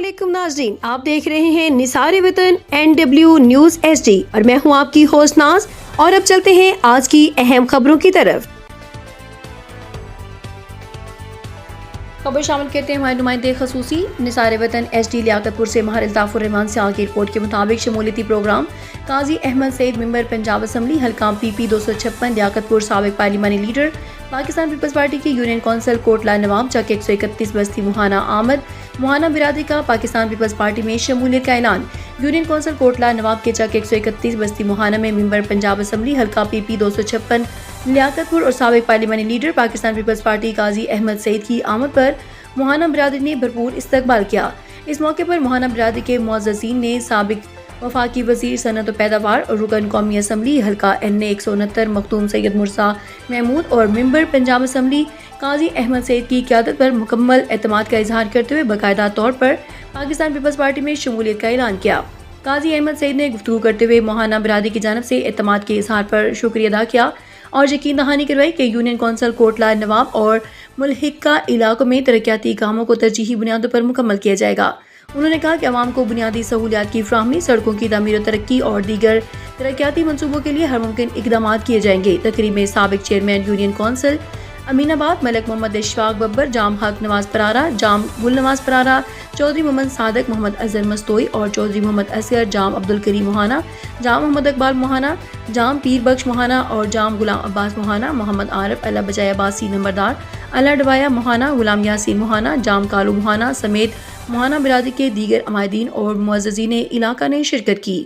अस्सलामुअलैकुम नाज़रीन, आप देख रहे हैं निसार वतन NW न्यूज़ HD और मैं हूं आपकी होस्ट नाज। और अब चलते हैं आज की अहम खबरों की तरफ। खबर शामिल करते हैं हमारे नुमाइंदे खसूसी निसार वतन HD लियाकतपुर से माहिर अल्ताफ़ुर रहमान सियाल की रिपोर्ट के मुताबिक शमूलियती प्रोग्राम काजी अहमद सईद मेंबर पंजाब असम्बली हल्का PP 256 लियाकतपुर साबिक पार्लिमानी लीडर पाकिस्तान पीपल्स पार्टी की यूनियन कौंसिल कोटला नवाब चक 131 बस्ती मुहाना आमद मुहाना बिरादरी का पाकिस्तान पीपल्स पार्टी में शमूलियत का ऐलान। यूनियन कौंसिल कोटला नवाब के चक 131 बस्ती मुहाना में मेंबर पंजाब असम्बली हल्का PP 256 लियाकतपुर और साबिक पार्लिमानी लीडर पाकिस्तान पीपल्स पार्टी काजी अहमद सईद की आमद पर मुहाना बिरादरी ने भरपूर इस्तकबाल किया। इस मौके पर मुहाना बिरादरी के मुअज़्ज़ज़ीन ने साबिक वफाकी वज़ीर सनत व पैदावार और रुकन कौमी असम्बली हल्का NA 169 मखदूम सैयद मुर्सा महमूद और मेंबर पंजाब असम्बली काजी अहमद सईद की क़यादत पर मुकम्मल एतमाद का इजहार करते हुए बाकायदा तौर पर पाकिस्तान पीपल्स पार्टी में शमूलियत का ऐलान किया। काजी अहमद सईद ने गुफ्तगू करते हुए मुहाना बिरादरी की जानिब से एतमाद के इजहार पर शुक्रिया अदा किया और यकीन दहानी करवाई कि यूनियन कौंसिल कोटला नवाब और मुल्हिका इलाकों में तरक्याती कामों को तरजीही बुनियादों पर मुकम्मल किया जाएगा। उन्होंने कहा कि अवाम को बुनियादी सहूलियात की फ्राहमी, सड़कों की तामीर और तरक्की और दीगर तरक्याती मनसूबों के लिए हर मुमकिन इकदाम किए जाएंगे। तकरीब में साबिक chairman union council Aminabad Malak Mohammad Ishfaq Babbar, Jam Haq Nawaz Perera, जाम गुल नवाज परारा, चौधरी मोहम्मद सादक, मोहम्मद अजहर मस्तोई और चौधरी मोहम्मद असगर, जाम अब्दुल करीम मुहाना, जाम मोहम्मद इकबाल मुहाना, जाम पीर बख्श मुहाना और जाम गुलाम अब्बास मुहाना, मोहम्मद आरिफ अल्लाह बजाय अब्बासी नंबरदार, अल्लाह डबाया मुहाना, गुलाम यासीन मुहाना, जाम कालू मुहाना समेत मुहाना बिरादरी के दीगर अमायदीन और मुअज़्ज़ज़ीन इलाका ने शिरकत की।